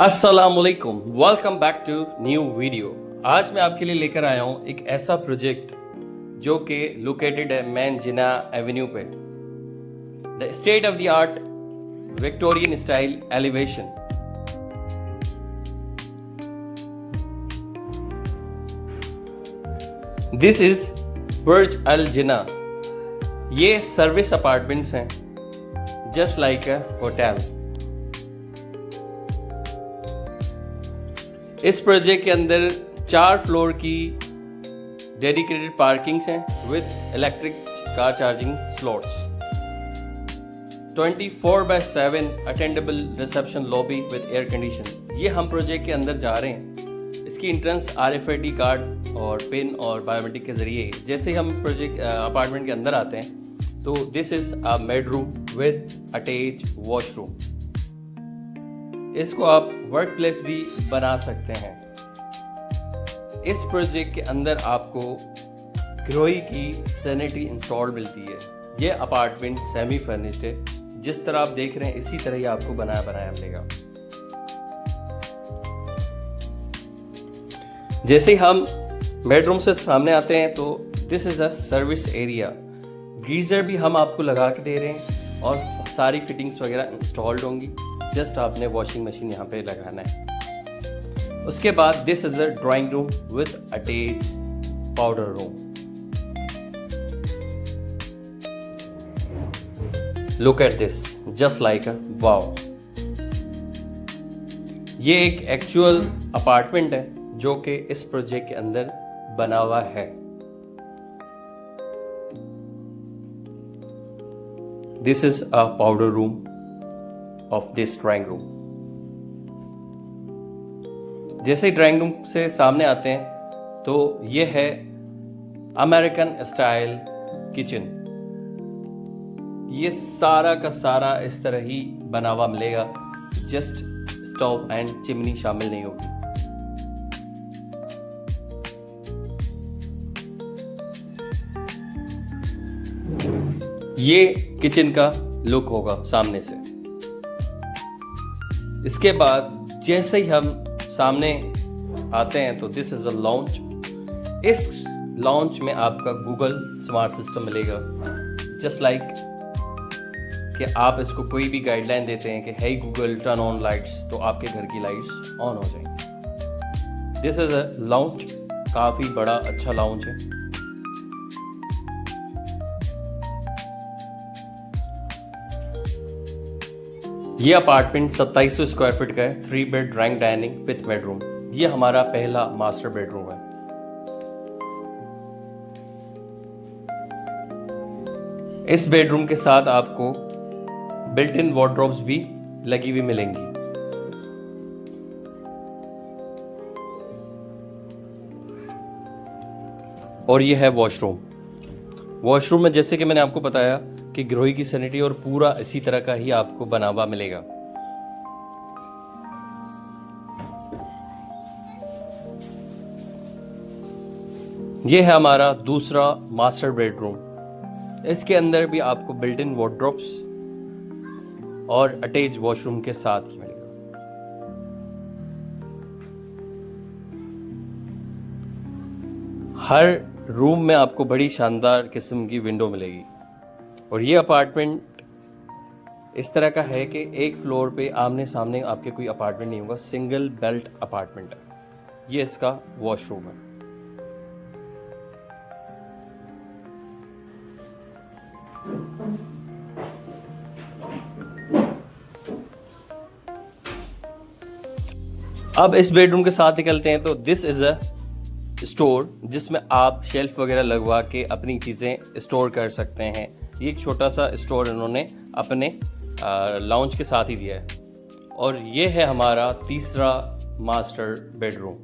अस्सलामुअलैकुम, welcome back to new video. आज मैं आपके लिए लेकर आया हूँ एक ऐसा प्रोजेक्ट जो कि लोकेटेड है मैन जिना एवेन्यू पे। The state of the art Victorian style elevation. This is Burj Al Jinnah. ये सर्विस अपार्टमेंट्स हैं, जस्ट लाइक अ होटल। इस प्रोजेक्ट के अंदर 4 फ्लोर की डेडिकेटेड पार्किंग्स हैं with electric car charging slots, 24/7 attendable reception lobby with air condition. ये हम project के अंदर जा रहे हैं। इसकी इंट्रेंस RFID कार्ड और पिन और बायोमेट्रिक के जरिए जैसे हम प्रोजेक्ट अपार्टमेंट के अंदर आते हैं तो this is a bedroom with attach washroom. इसको आप वर्क प्लेस भी बना सकते हैं। इस प्रोजेक्ट के अंदर आपको ग्रोही की सैनिटरी इंस्टॉल मिलती है। ये अपार्टमेंट सेमी फर्निश्ड है, जिस तरह आप देख रहे हैं इसी तरह ही आपको बनाया बनाया मिलेगा। जैसे ही हम बेडरूम से सामने आते हैं तो this is a service area. Geyser भी हम आपको लगा के दे रहे हैं और सारी फिटिंग्स वगैरह इंस्टॉल्ड होंगी। जस्ट आपने वॉशिंग मशीन यहाँ पे लगाना है। उसके बाद this is a drawing room with attach powder room. Look at this, just like a wow. ये एक एक्चुअल अपार्टमेंट है जो कि इस प्रोजेक्ट के अंदर बना हुआ है। This is a powder room of this drawing room. जैसे ही ड्राइंग रूम से सामने आते हैं तो ये है अमेरिकन स्टाइल किचन। ये सारा का सारा इस तरह ही बना हुआ मिलेगा, जस्ट स्टोव एंड चिमनी शामिल नहीं होगी। ये किचन का लुक होगा सामने से। इसके बाद जैसे ही हम सामने आते हैं तो दिस इज अ लॉन्च। इस लॉन्च में आपका गूगल स्मार्ट सिस्टम मिलेगा, जस्ट लाइक कि आप इसको कोई भी गाइडलाइन देते हैं कि हे गूगल टर्न ऑन लाइट्स, तो आपके घर की लाइट्स ऑन हो जाएंगी। दिस इज अ लॉन्च, काफी बड़ा अच्छा लॉन्च है। ये अपार्टमेंट 2700 स्क्वायर फीट का है, 3 bed drawing dining with bedroom. ये हमारा पहला मास्टर बेडरूम है। इस बेडरूम के साथ आपको बिल्ट इन वार्डरोब्स भी लगी हुई मिलेंगी। और ये है वॉशरूम। वॉशरूम में जैसे कि मैंने आपको बताया कि ग्रोही की सैनिटरी और पूरा इसी तरह का ही आपको बना हुआ मिलेगा। यह है हमारा दूसरा मास्टर बेडरूम। इसके अंदर भी आपको बिल्ट इन वार्डरोब्स और अटैच वॉशरूम के साथ ही मिलेगा। हर रूम में आपको बड़ी शानदार किस्म की विंडो मिलेगी। और ये अपार्टमेंट इस तरह का है कि एक फ्लोर पे आमने सामने आपके कोई अपार्टमेंट नहीं होगा, सिंगल बेल्ट अपार्टमेंट है। ये इसका वॉशरूम है। अब इस बेडरूम के साथ निकलते हैं तो दिस इज अ स्टोर, जिसमें आप शेल्फ वगैरह लगवा के अपनी चीजें स्टोर कर सकते हैं। ये एक छोटा सा स्टोर इन्होंने अपने लाउंज के साथ ही दिया है। और ये है हमारा तीसरा मास्टर बेडरूम।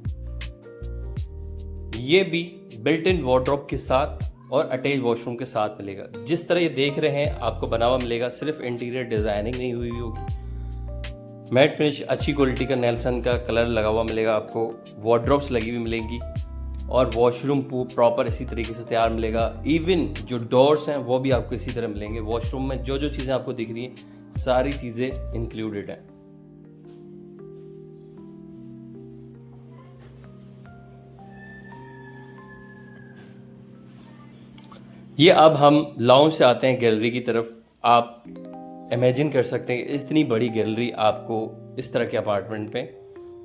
ये भी बिल्ट इन वार्डरोब के साथ और अटैच वॉशरूम के साथ मिलेगा। जिस तरह ये देख रहे हैं आपको बना हुआ मिलेगा, सिर्फ इंटीरियर डिजाइनिंग नहीं हुई होगी। मैट फिनिश अच्छी क्वालिटी का नेल्सन का कलर लगा हुआ मिलेगा आपको। वार्डरोब्स लगी हुई मिलेंगी और वॉशरूम प्रॉपर इसी तरीके से तैयार मिलेगा। इवन जो डोर्स हैं वो भी आपको इसी तरह मिलेंगे। वॉशरूम में जो जो चीज़ें आपको दिख रही हैं सारी चीज़ें इंक्लूडेड हैं। ये अब हम लाउंज से आते हैं गैलरी की तरफ। आप इमेजिन कर सकते हैं इतनी बड़ी गैलरी आपको इस तरह के अपार्टमेंट पे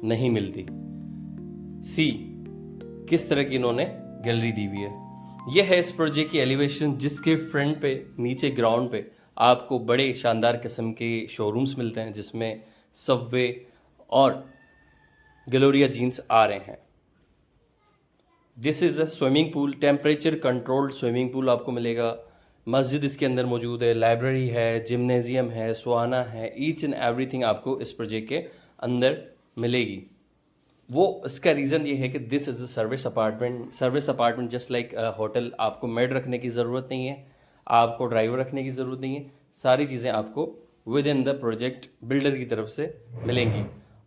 नहीं मिलती। सी किस तरह की इन्होंने गैलरी दी हुई है। यह है इस प्रोजेक्ट की एलिवेशन, जिसके फ्रंट पे नीचे ग्राउंड पे आपको बड़े शानदार किस्म के शोरूम्स मिलते हैं, जिसमें सबवे और ग्लोरिया जीन्स आ रहे हैं। This is a swimming pool, temperature controlled swimming pool आपको मिलेगा। मस्जिद इसके अंदर मौजूद है, लाइब्रेरी है, जिम्नेजियम है, सुहाना है, ईच एंड एवरीथिंग आपको इस प्रोजेक्ट के अंदर मिलेगी। वो इसका रीज़न ये है कि this is a service apartment. Service apartment just like hotel, आपको मेड रखने की ज़रूरत नहीं है, आपको ड्राइवर रखने की ज़रूरत नहीं है। सारी चीज़ें आपको with in the project builder की तरफ से मिलेंगी।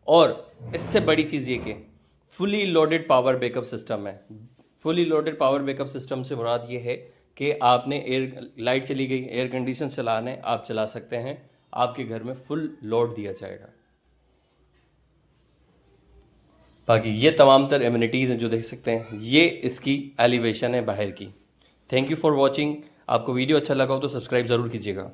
और इससे बड़ी चीज़ ये कि fully loaded power backup system है। Fully loaded power backup system से मुराद ये है कि आपने एयर लाइट चली गई, एयर कंडीशन चलाना है, आप चला सकते हैं, आपके घर में फुल लोड दिया जाएगा। बाकी ये तमाम तर एमिनिटीज़ हैं जो देख सकते हैं। ये इसकी एलिवेशन है बाहर की। Thank you for watching. आपको वीडियो अच्छा लगा हो तो सब्सक्राइब ज़रूर कीजिएगा।